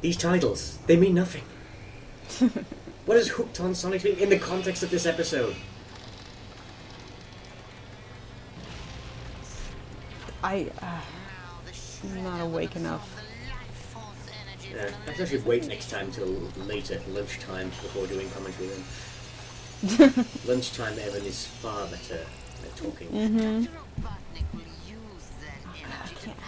These titles, they mean nothing. What does hooked on Sonic mean in the context of this episode? I'm not awake enough. Yeah, I should wait next time till later, lunchtime, before doing commentary then. Lunchtime, Evan, is far better at talking. Mm-hmm.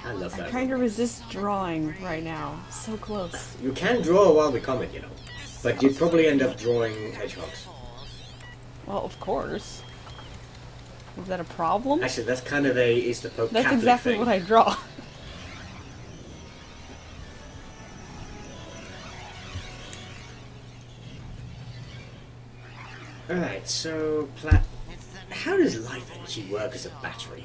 I love that. I'm trying to resist drawing right now. So close. You can draw while we comment, you know. But you'd probably end up drawing hedgehogs. Well, of course. Is that a problem? Actually, that's kind of a is the Pope That's Catholic exactly thing. what I draw. Alright, so how does life energy work as a battery?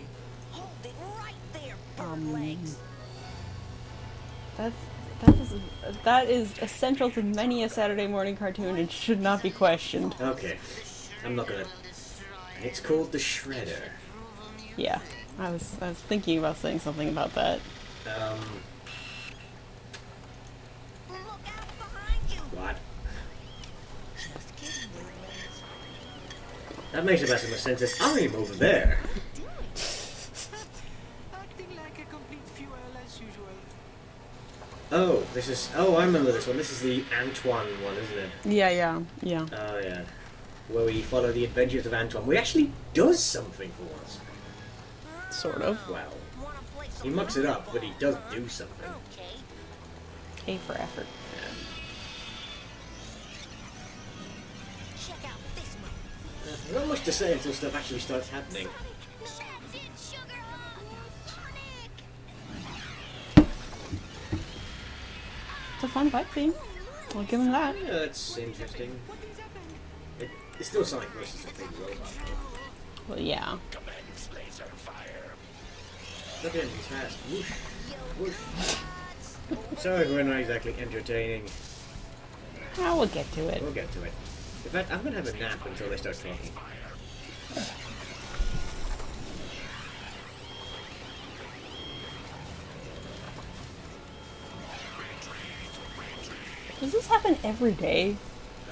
That is essential to many a Saturday morning cartoon and should not be questioned. Okay, I'm not gonna. It's called the Shredder. Yeah, I was thinking about saying something about that. What? That makes a better sense. It's I'm over there. Oh, this is. Oh, I remember this one. This is the Antoine one, isn't it? Yeah. Oh, yeah. Where we follow the adventures of Antoine. We actually does something for once. Sort of. Well, he mucks it up, but he does do something. A for effort. There's not much to say until stuff actually starts happening. It's a fun fight scene. We'll give him that. Yeah, that's interesting. It's still Sonic versus a big robot. Well, yeah. Look at him, he's fast. Whoosh. Whoosh. Sorry, we're not exactly entertaining. Oh, we'll get to it. We'll get to it. In fact, I'm gonna have a nap until they start talking. Does this happen every day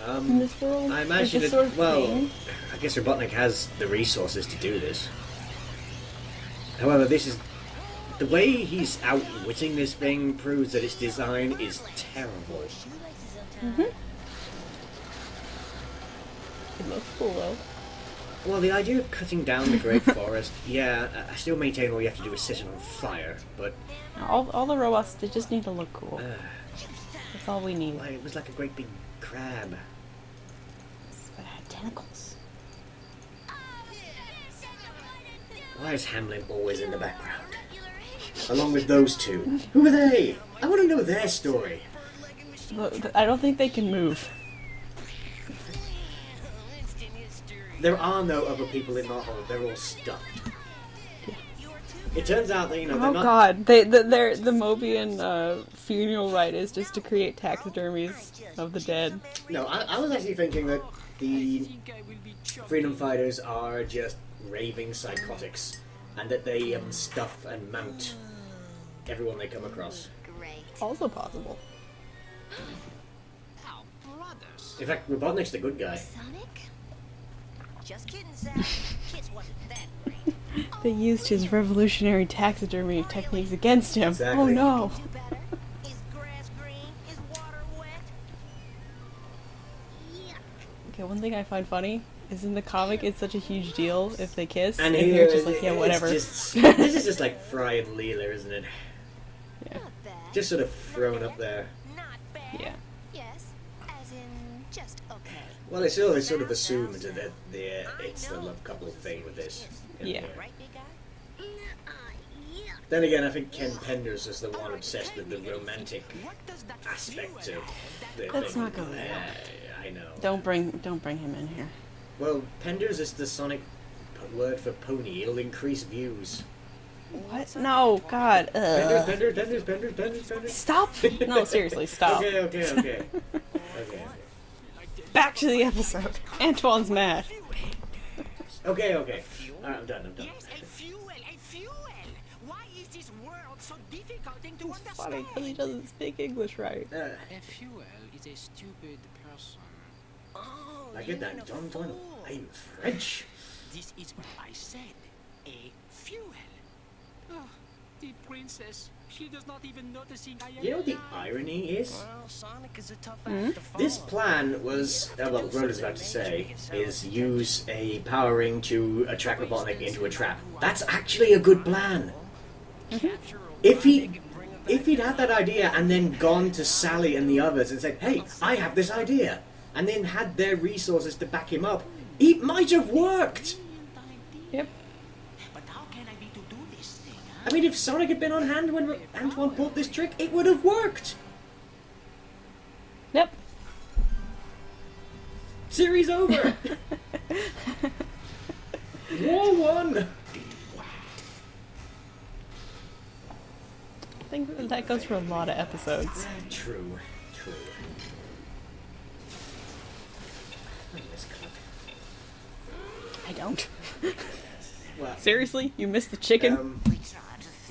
in this world? I imagine this it. sort of Well, thing? I guess Robotnik has the resources to do this. However, this is the way he's outwitting this thing proves that its design is terrible. Mm-hmm. It looks cool though. Well, the idea of cutting down the Great Forest, yeah, I still maintain all you have to do is set it on fire, but All the robots, they just need to look cool. That's all we need. well, it was like a great big crab. But it had tentacles. Why is Hamlin always in the background? Along with those two. Who are they? I want to know their story. Look, I don't think they can move. There are no other people in that hole. They're all stuffed. It turns out that, you know, they're Oh not... god, the Mobian funeral rite is just to create taxidermies of the dead. No, I was actually thinking that the freedom fighters are just raving psychotics, and that they stuff and mount everyone they come across. Also possible. In fact, Robotnik's the good guy. Sonic? Just kidding, Sam. Kids wasn't that great. They used his revolutionary taxidermy techniques against him. Exactly. Oh no. Do better. Is grass green? Is water wet? Yuck. Okay, one thing I find funny is in the comic it's such a huge deal if they kiss, And and here, they're just like, yeah, whatever. this is just like Fry and Leela, isn't it? Yeah. Not bad. Just sort of thrown up there. Not bad. Yeah. Yes. As in, just okay. Well, it's always sort of assumed that it's the love couple thing with this. Yeah. Right, big guy? Then again, I think Ken Penders is the one obsessed with the romantic aspect of the Let's thing. not go there. I know. Don't bring him in here. Well, Penders is the Sonic word for pony. It'll increase views. What? No, God. Penders. Stop! No, seriously, stop. Okay. Back to the episode. Antoine's mad. Okay. Alright, I'm done. Yes, a fuel. Why is this world so difficult to It's understand? funny because he doesn't speak English right. A fuel is a stupid person. Oh, I you get mean that, a John. fool. I'm French. This is what I said. A fuel. Oh, the princess. She does not even noticing I am You know what the alive. irony is? Well, Sonic is a tough act to follow. This plan was, well, Rhoda's about to say, is use a power ring to attract Robotnik into a trap. That's actually a good plan. If he'd had that idea and then gone to Sally and the others and said, hey, I have this idea, and then had their resources to back him up, it might have worked! Yep. But how can I be to do this thing, huh? I mean, if Sonic had been on hand when Antoine pulled this trick, it would have worked! Yep. Series over! War won! I think that goes for a lot of episodes. True. I don't. Well, Seriously? You missed the chicken?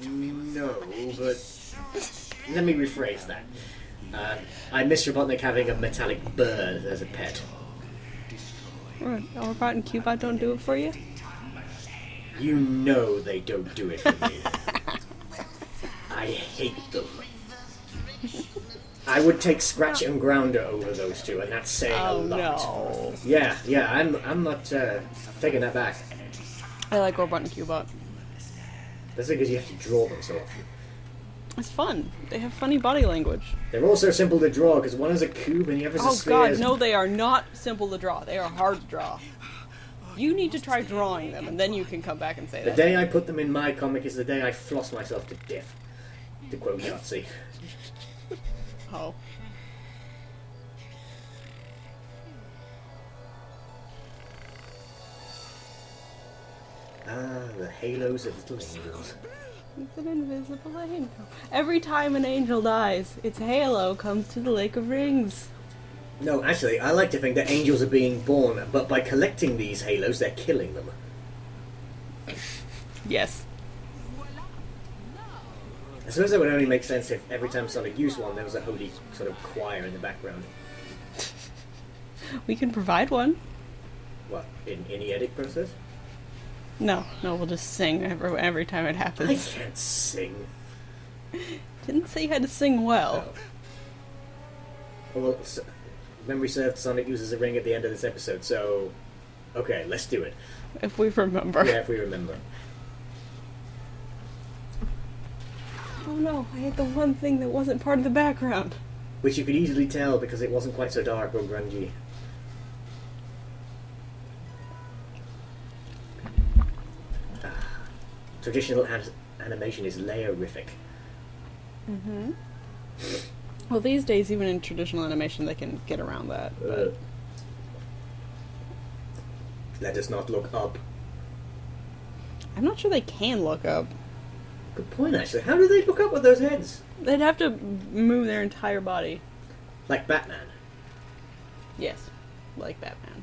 No, but let me rephrase that. I miss Robotnik having a metallic bird as a pet. Orbot and Cubot don't do it for you? You know they don't do it for me. I hate them. I would take Scratch and Grounder over those two, and that's saying a Oh lot. no. Yeah, I'm not taking that back. I like Orbot and Cubot. That's because you have to draw them so often. It's fun. They have funny body language. They're also simple to draw because one is a cube and the other is a Oh sphere. god, no, they are not simple to draw. They are hard to draw. You need to try drawing them, and then you can come back and say The that. day I put them in my comic is the day I floss myself to death. To quote Yahtzee. Oh. Ah, the halos of little angels. It's an invisible angel. Every time an angel dies, its halo comes to the Lake of Rings. No, actually, I like to think that angels are being born, but by collecting these halos, they're killing them. Yes. I suppose that would only make sense if every time Sonic used one, there was a holy sort of choir in the background. We can provide one. What, in the edit process? No, we'll just sing every time it I happens. can't sing. Didn't say you had to sing well. Oh. Well, memory served, Sonic uses a ring at the end of this episode, so... Okay, let's do it. If we remember. Yeah, if we remember. Oh no, I hit the one thing that wasn't part of the background. Which you could easily tell because it wasn't quite so dark or grungy. Traditional animation is layerific. Mm-hmm. Well, these days, even in traditional animation, they can get around that. But Let us not look up. I'm not sure they can look up. Good point, actually. How do they look up with those heads? They'd have to move their entire body. Like Batman. Yes, like Batman.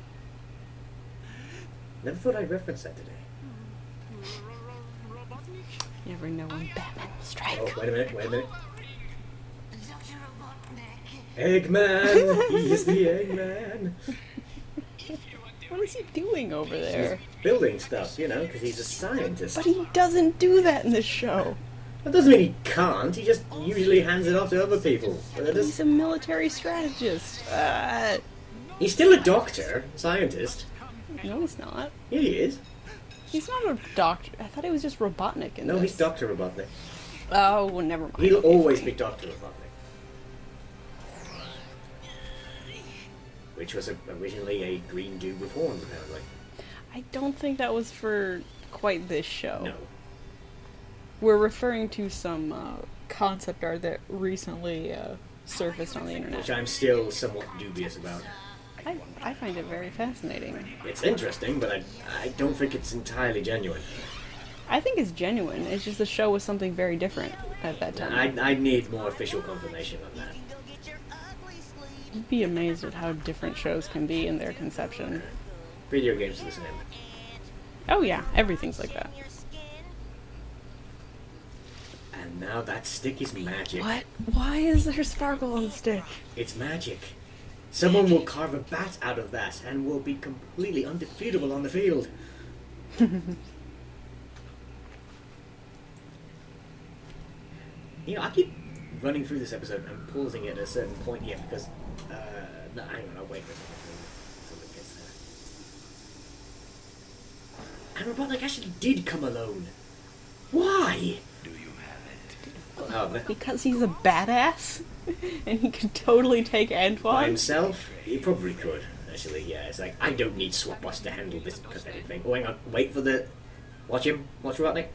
Never thought I'd reference that today. You never know when Batman will strike. Oh, wait a minute. Dr. Robotnik. Eggman! He's the Eggman! What is he doing over there? Building stuff, because he's a scientist. But he doesn't do that in this show. That doesn't mean he can't, he just usually hands it off to other people. But that He's a military strategist. He's still a doctor, scientist. No, he's not. Yeah, he is. He's not a doctor. I thought he was just Robotnik in No, this. he's Dr. Robotnik. Oh, well, never mind. He'll Okay, always fine. be Dr. Robotnik. Which was originally a green dude with horns, apparently. I don't think that was for quite this show. No. We're referring to some concept art that recently surfaced on the internet. Which I'm still somewhat dubious about. I find it very fascinating. It's interesting, but I don't think it's entirely genuine. I think it's genuine. It's just the show was something very different at that time. I need more official confirmation on that. Go get your ugly sleeve. You'd be amazed at how different shows can be in their conception. Video games are the same. Oh yeah, everything's like that. Your skin. And now that stick is magic. What? Why is there sparkle on the stick? It's magic. Someone will carve a bat out of that and will be completely undefeatable on the field. You know, I keep running through this episode and pausing it at a certain point here because, no, hang on, I'll wait for a second until it gets there. And Robotnik actually did come alone. Why? Oh, Because he's a badass, and he can totally take by Antoine. himself? He probably could, actually, yeah. It's like, I don't need Swap Boss to handle this pathetic thing. Oh, hang on, wait for the... Watch him, watch Robotnik.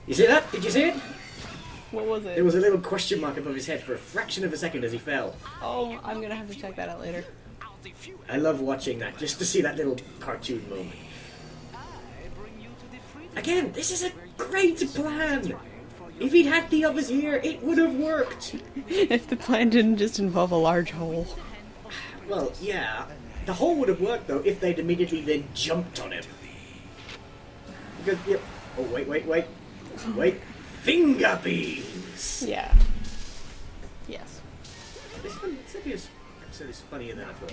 You see that? Did you see it? What was it? There was a little question mark above his head for a fraction of a second as he fell. Oh, I'm gonna have to check that out later. I love watching that, just to see that little cartoon moment. Again, this is a great plan! If he'd had the others here, it would have worked! If the plan didn't just involve a large hole. Well, yeah. The hole would have worked, though, if they'd immediately then jumped on him. Because, yep. Oh, wait. Wait. Finger beams! Yeah. Yes. This episode is funnier than I thought.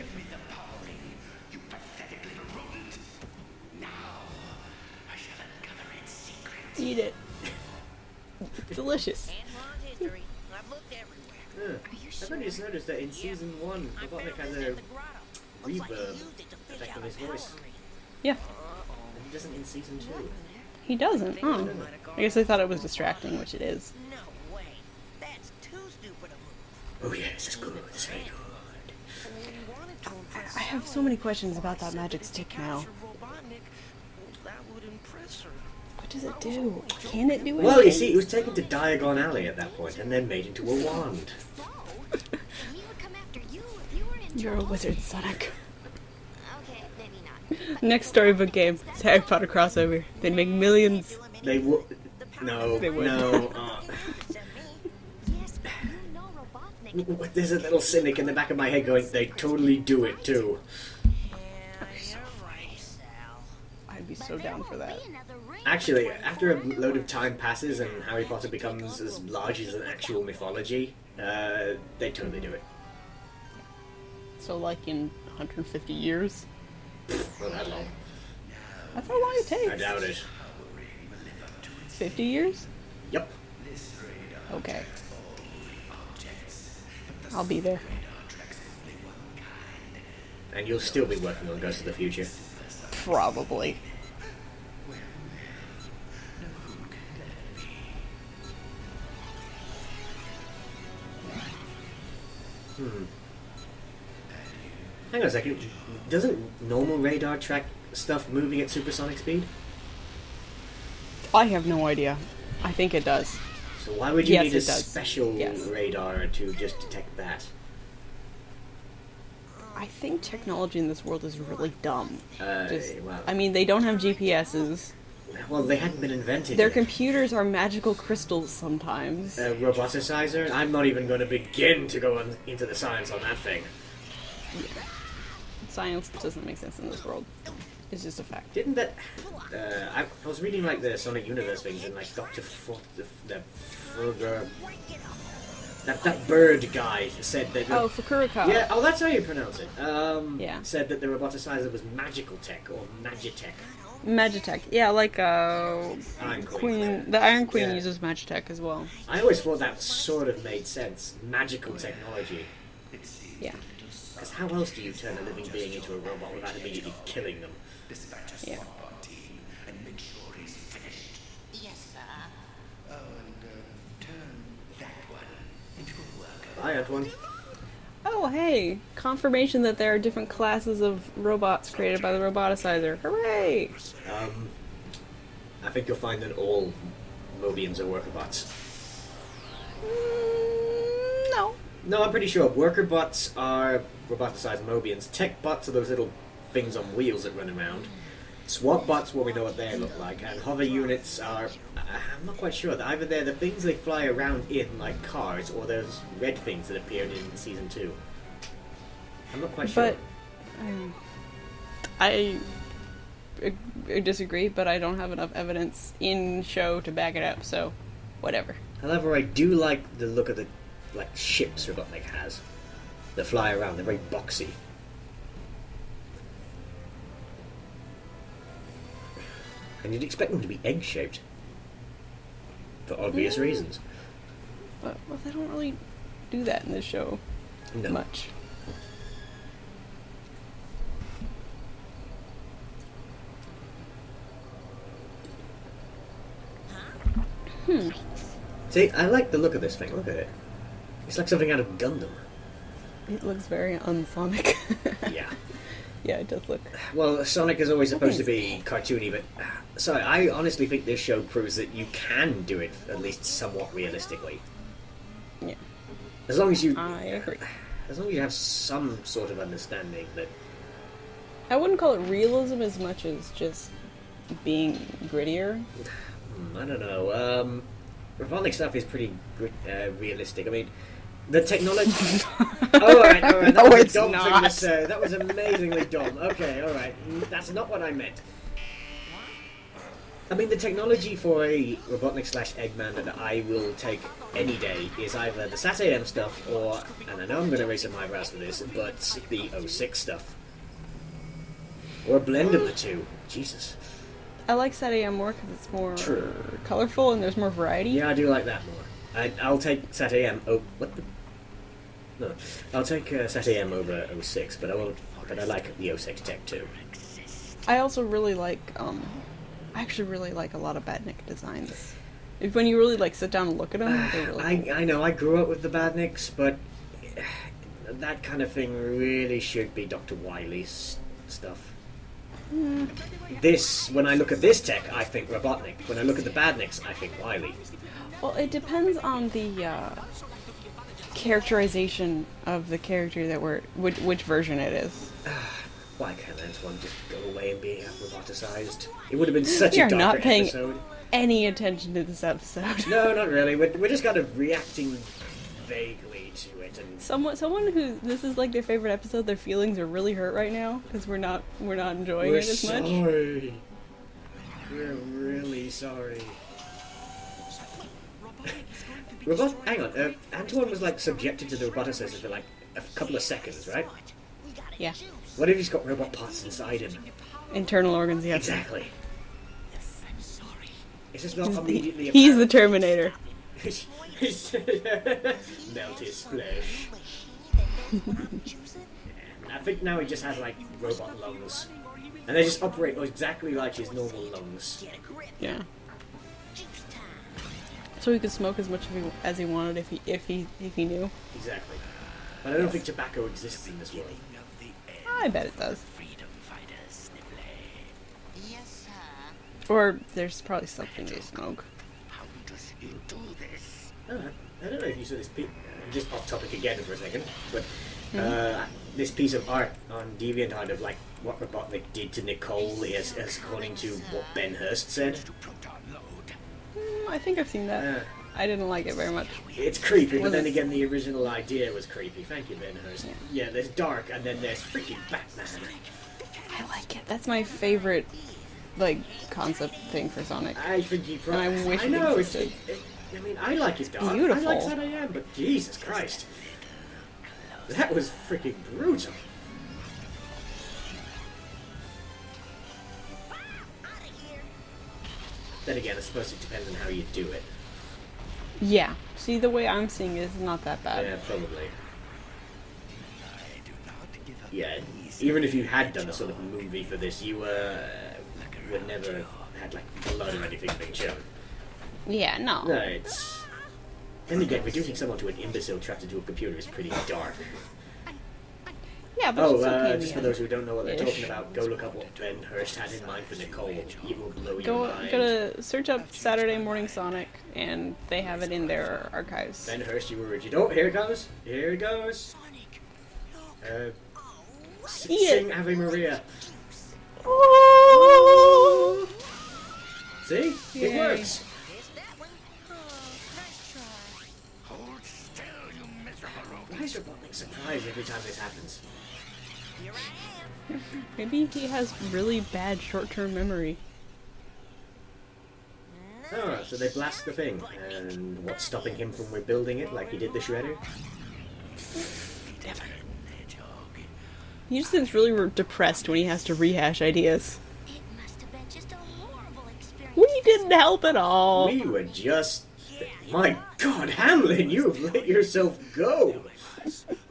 Eat it. It's delicious. Antoine's history. I've looked everywhere. I've only just noticed that in season 1, Robotnik has a reverb effect on his voice. Yeah. And he doesn't in season 2. He doesn't, huh? I guess I thought it was distracting, which it is. No way. That's too stupid a move. Oh yes, it's good. It's very good. We wanted to impress I have so many questions about that magic stick now. Robotnik. That would impress her. What does it do? Can it do anything? Well, you see, it was taken to Diagon Alley at that point, and then made into a wand. So, we would come after you if you were in You're a trouble. wizard, Sonic. Okay, maybe not. Next storybook game. It's Harry Potter crossover. They'd make millions. They would. No, They would. no. Yes, but you know Robotnik. There's a little cynic in the back of my head going, they totally do it too. Yeah, you're right, Sal. I'd be so down for that. Actually, after a load of time passes and Harry Potter becomes as large as an actual mythology, they totally do it. So, like in 150 years? Not that long. That's how long it takes. I doubt it. 50 years? Yep. Okay. I'll be there. And you'll still be working on Ghost of the Future. Probably. Hang on a second. Doesn't normal radar track stuff moving at supersonic speed? I have no idea. I think it does. So why would you Yes, need a it does. special Yes. radar to just detect that? I think technology in this world is really dumb. Well, I mean, they don't have GPSs. well, they hadn't been invented Their yet. computers are magical crystals sometimes. A roboticizer? I'm not even going to begin to go into the science on that thing. Science doesn't make sense in this world. It's just a fact. Didn't that... I was reading like the Sonic Universe things and like Dr. That bird guy said that... Oh, Fukuroka. Yeah, oh, that's how you pronounce it. Yeah. Said that the roboticizer was magical tech or magitech. Magitech. Yeah, like Iron Queen. The Iron Queen Yeah. uses Magitech as well. I always thought that sort of made sense. Magical technology. Yeah. Because how else do you turn a living being into a robot without immediately killing them? Yeah. Yes, sir. Hi, Antoine. Oh, hey! Confirmation that there are different classes of robots created by the roboticizer. Hooray! I think you'll find that all Mobians are worker bots. No. No, I'm pretty sure worker bots are roboticized Mobians. Tech bots are those little things on wheels that run around. Swap bots, well, we know what they look like, and hover units are... I'm not quite sure. Either they're the things they fly around in, like cars, or those red things that appeared in Season 2. I'm not quite sure. But I disagree, but I don't have enough evidence in show to back it up, so whatever. However, I do like the look of the like ships Robotnik has. They fly around. They're very boxy. And you'd expect them to be egg-shaped. For obvious reasons. But well, they don't really do that in this show No. much. See, I like the look of this thing. Look at it. It's like something out of Gundam. It looks very unsonic. Yeah. Yeah, it does look. Well, Sonic is always supposed to think be cartoony, but sorry, I honestly think this show proves that you can do it at least somewhat realistically. Yeah, As long as you, I agree. as long as you have some sort of understanding that. I wouldn't call it realism as much as just being grittier. I don't know. Robotnik stuff is pretty realistic. I mean, the technology. Alright. That No, was it's a dumb thing to not. say. That was amazingly dumb. Okay, alright. That's not what I meant. I mean, the technology for a Robotnik / Eggman that I will take any day is either the SatAM stuff or, and I know I'm going to raise some eyebrows for this, but the 06 stuff. Or a blend of the two. Jesus. I like SatAM more because it's more True. colorful and there's more variety. Yeah, I do like that more. I'll take SatAM. Oh, what the? No, I'll take SatAM over 06, but I like the 06 tech too. I also really like, I actually really like a lot of Badnik designs. When you really like sit down and look at them, they're really cool. I know I grew up with the Badniks, but that kind of thing really should be Dr. Wily's stuff. This, when I look at this tech, I think Robotnik. When I look at the Badniks, I think Wily. Well, it depends on the characterization of the character that which version it is. Why can't Antoine just go away and be roboticized? It would have been such We a are darker not paying episode. any attention to this episode. No, not really. We're just kind of reacting vaguely to it, and Someone who this is like their favorite episode, their feelings are really hurt right now because we're not enjoying we're it as much. sorry. We're really sorry. Hang on. Antoine was like subjected to the roboticization for like a couple of seconds, right? Yeah, What if he's got robot parts inside him? internal organs. Yeah, Exactly. It's just not immediately he's the apparent. Terminator. Melt his flesh. I think now he just has like robot lungs, and they just operate exactly like his normal lungs. Yeah. So he could smoke as much as he wanted if he knew. Exactly. But I don't think tobacco exists in this world. I bet it does. Yes, sir. Or there's probably something they smoke. I don't know if you saw this piece. Just off topic again for a second, but this piece of art on DeviantArt of like what Robotnik did to Nicole is according to what Ben Hurst said. I think I've seen that. I didn't like it very much. It's creepy, but Was then it- again, the original idea was creepy. Thank you, Ben Hurst. Yeah, there's dark, and then there's freaking Batman. I like it. That's my favorite, like, concept thing for Sonic. I think you probably. And I wish it know. existed. I mean, I like it dark. Beautiful. I like SatAM, but Jesus Christ, that was freaking brutal. Then again, I suppose it depends on how you do it. Yeah. See, the way I'm seeing it is not that bad. Yeah, probably. Yeah, even if you had done a sort of movie for this, you would never have had like blood or anything being shown. Yeah, no. No, it's. And again, reducing someone to an imbecile trapped into a computer is pretty dark. Yeah, but it's okay Oh, in just the for those end. who don't know what they're Ish. talking about, go look up what Ben Hurst had in mind for Nicole. It will blow your Go mind. to search up Saturday Morning Sonic, and they have it in their archives. Ben Hurst, you were rigid. Oh, here it goes. Here it goes. Sing Ave Maria. Oh! See? It Yay. works. It's that one. Oh, nice try. Why is Robotnik surprised every time this happens? Here I am. Maybe he has really bad short-term memory. Nah, Oh, so they blast the thing. And what's stopping him from rebuilding it like he did the shredder? He just seems really depressed when he has to rehash ideas. It must have been just a horrible experience. We didn't help at all. We were just... My God, Hamlin, you have let yourself go!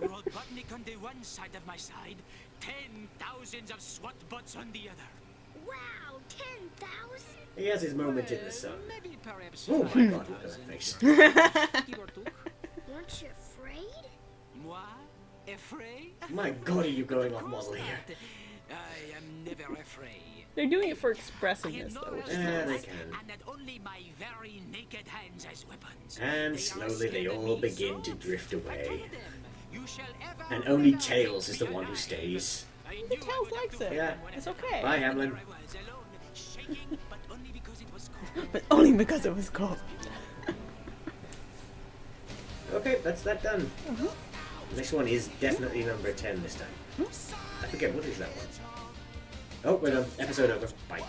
Robotnik on the one side of my side, 10,000 of SWAT bots on the other. Wow, 10,000? He has his moment in the sun. Maybe perhaps Oh my God, look at that face. give or took. Weren't you afraid? Moi? Afraid? My God, are you going off model here? I am never afraid. They're doing it for I am expressiveness, no though, which is Yeah, nice. they can. and had only my very naked hands as weapons. And They are slowly they scared of all me begin so to drift I told away. them, "You shall ever And only never Tails is the be one who alive." stays. I knew The I Tails would have likes to it. Yeah. fight It's okay. Bye, Hamlin. There I was alone, shaking, but only because it was cold. But only because it was cold. Okay, that's that done. This one is definitely number 10 this time. I forget, what is that one? Oh, we're done. Episode over. Bye.